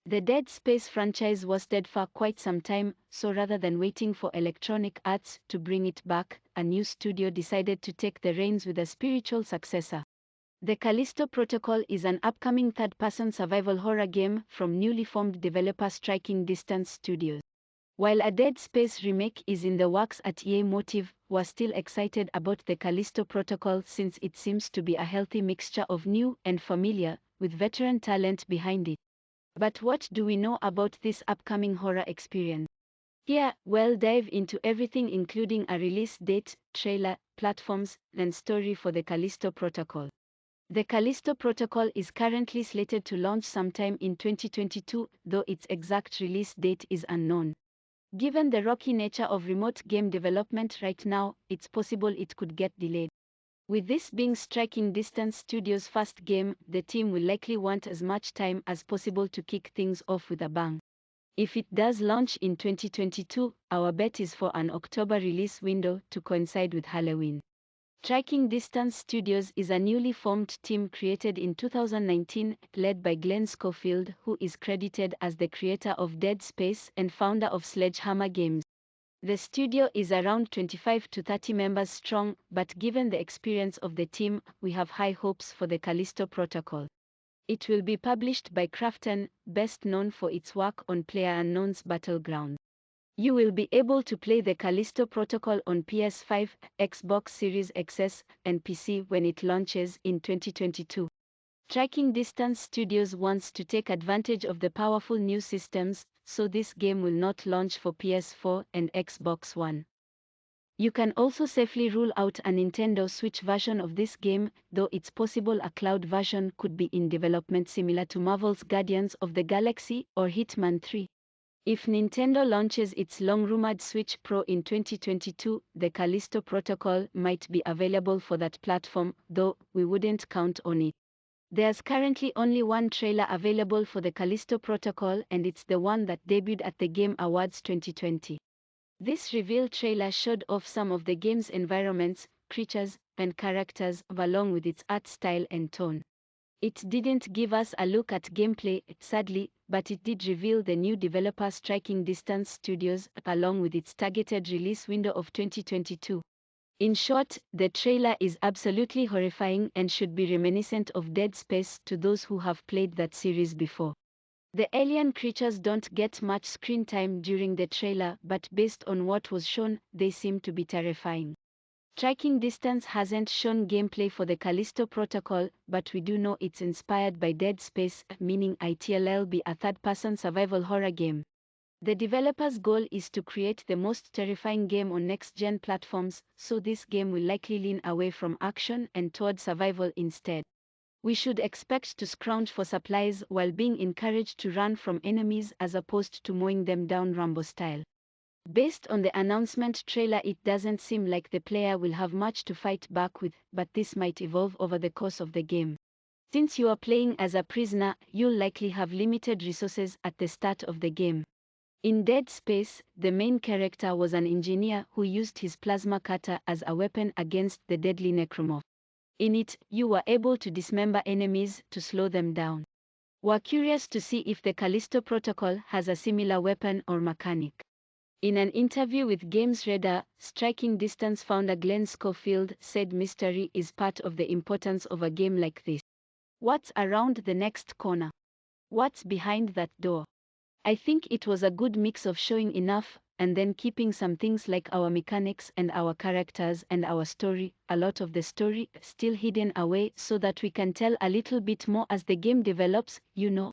The Dead Space franchise was dead for quite some time, so rather than waiting for Electronic Arts to bring it back, a new studio decided to take the reins with a spiritual successor. The Callisto Protocol is an upcoming third-person survival horror game from newly formed developer Striking Distance Studios. While a Dead Space remake is in the works at EA Motive, we're still excited about the Callisto Protocol since it seems to be a healthy mixture of new and familiar, with veteran talent behind it. But what do we know about this upcoming horror experience? Here, we'll dive into everything including a release date, trailer, platforms, and story for the Callisto Protocol. The Callisto Protocol is currently slated to launch sometime in 2022, though its exact release date is unknown. Given the rocky nature of remote game development right now, it's possible it could get delayed. With this being Striking Distance Studios' first game, the team will likely want as much time as possible to kick things off with a bang. If it does launch in 2022, our bet is for an October release window to coincide with Halloween. Striking Distance Studios is a newly formed team created in 2019, led by Glenn Schofield, who is credited as the creator of Dead Space and founder of Sledgehammer Games. The studio is around 25 to 30 members strong, but given the experience of the team, we have high hopes for the Callisto Protocol. It will be published by Krafton, best known for its work on PlayerUnknown's Battlegrounds. You will be able to play the Callisto Protocol on PS5, Xbox Series XS, and PC when it launches in 2022. Striking Distance Studios wants to take advantage of the powerful new systems, so this game will not launch for PS4 and Xbox One. You can also safely rule out a Nintendo Switch version of this game, though it's possible a cloud version could be in development similar to Marvel's Guardians of the Galaxy or Hitman 3. If Nintendo launches its long-rumored Switch Pro in 2022, the Callisto Protocol might be available for that platform, though we wouldn't count on it. There's currently only one trailer available for the Callisto Protocol, and it's the one that debuted at the Game Awards 2020. This reveal trailer showed off some of the game's environments, creatures, and characters, along with its art style and tone. It didn't give us a look at gameplay, sadly, but it did reveal the new developer Striking Distance Studios, along with its targeted release window of 2022. In short, the trailer is absolutely horrifying and should be reminiscent of Dead Space to those who have played that series before. The alien creatures don't get much screen time during the trailer, but based on what was shown, they seem to be terrifying. Striking Distance hasn't shown gameplay for the Callisto Protocol, but we do know it's inspired by Dead Space, meaning it'll be a third-person survival horror game. The developer's goal is to create the most terrifying game on next-gen platforms, so this game will likely lean away from action and toward survival instead. We should expect to scrounge for supplies while being encouraged to run from enemies as opposed to mowing them down Rambo style. Based on the announcement trailer, it doesn't seem like the player will have much to fight back with, but this might evolve over the course of the game. Since you are playing as a prisoner, you'll likely have limited resources at the start of the game. In Dead Space, the main character was an engineer who used his plasma cutter as a weapon against the deadly necromorph. In it, you were able to dismember enemies to slow them down. We're curious to see if the Callisto Protocol has a similar weapon or mechanic. In an interview with GamesRadar, Striking Distance founder Glenn Schofield said mystery is part of the importance of a game like this. What's around the next corner? What's behind that door? I think it was a good mix of showing enough, and then keeping some things like our mechanics and our characters and our story, a lot of the story, still hidden away so that we can tell a little bit more as the game develops, you know.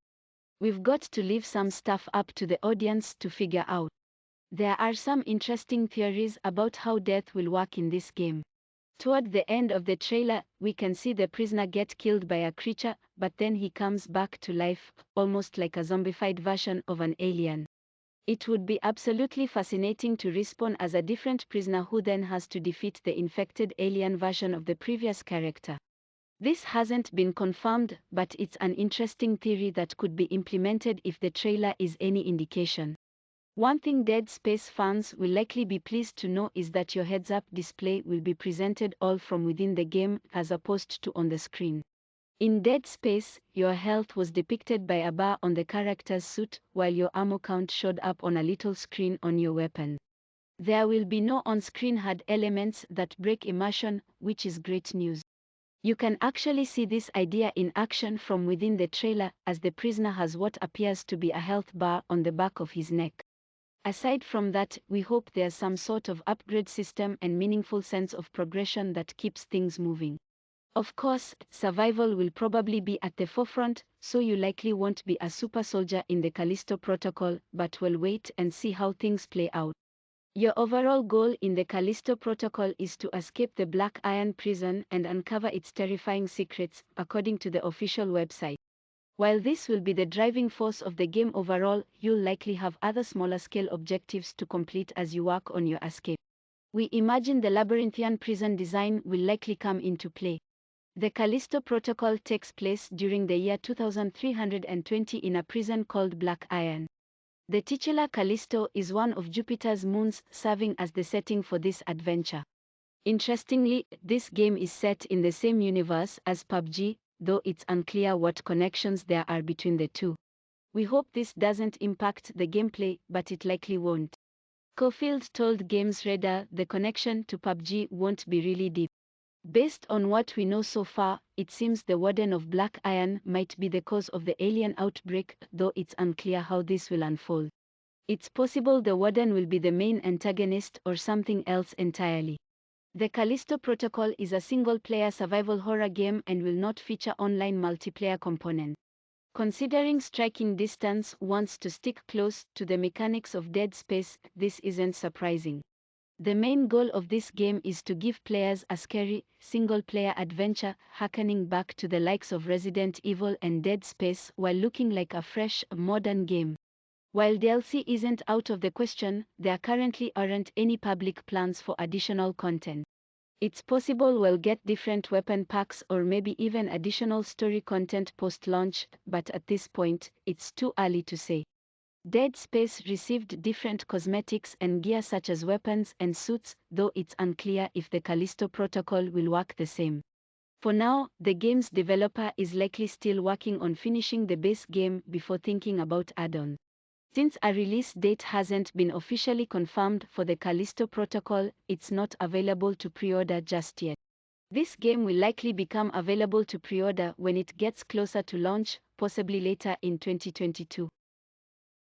We've got to leave some stuff up to the audience to figure out. There are some interesting theories about how death will work in this game. Toward the end of the trailer, we can see the prisoner get killed by a creature, but then he comes back to life, almost like a zombified version of an alien. It would be absolutely fascinating to respawn as a different prisoner who then has to defeat the infected alien version of the previous character. This hasn't been confirmed, but it's an interesting theory that could be implemented if the trailer is any indication. One thing Dead Space fans will likely be pleased to know is that your heads-up display will be presented all from within the game as opposed to on the screen. In Dead Space, your health was depicted by a bar on the character's suit, while your ammo count showed up on a little screen on your weapon. There will be no on-screen HUD elements that break immersion, which is great news. You can actually see this idea in action from within the trailer, as the prisoner has what appears to be a health bar on the back of his neck. Aside from that, we hope there's some sort of upgrade system and meaningful sense of progression that keeps things moving. Of course, survival will probably be at the forefront, so you likely won't be a super soldier in the Callisto Protocol, but we'll wait and see how things play out. Your overall goal in the Callisto Protocol is to escape the Black Iron prison and uncover its terrifying secrets, according to the official website. While this will be the driving force of the game overall, you'll likely have other smaller-scale objectives to complete as you work on your escape. We imagine the labyrinthian prison design will likely come into play. The Callisto Protocol takes place during the year 2320 in a prison called Black Iron. The titular Callisto is one of Jupiter's moons, serving as the setting for this adventure. Interestingly, this game is set in the same universe as PUBG, though it's unclear what connections there are between the two. We hope this doesn't impact the gameplay, but it likely won't. Caulfield told GamesRadar the connection to PUBG won't be really deep. Based on what we know so far, it seems the Warden of Black Iron might be the cause of the alien outbreak, though it's unclear how this will unfold. It's possible the Warden will be the main antagonist or something else entirely. The Callisto Protocol is a single-player survival horror game and will not feature online multiplayer components. Considering Striking Distance wants to stick close to the mechanics of Dead Space, this isn't surprising. The main goal of this game is to give players a scary, single-player adventure, harkening back to the likes of Resident Evil and Dead Space while looking like a fresh, modern game. While DLC isn't out of the question, there currently aren't any public plans for additional content. It's possible we'll get different weapon packs or maybe even additional story content post-launch, but at this point, it's too early to say. Dead Space received different cosmetics and gear such as weapons and suits, though it's unclear if the Callisto Protocol will work the same. For now, the game's developer is likely still working on finishing the base game before thinking about add-ons. Since a release date hasn't been officially confirmed for the Callisto Protocol, it's not available to pre-order just yet. This game will likely become available to pre-order when it gets closer to launch, possibly later in 2022.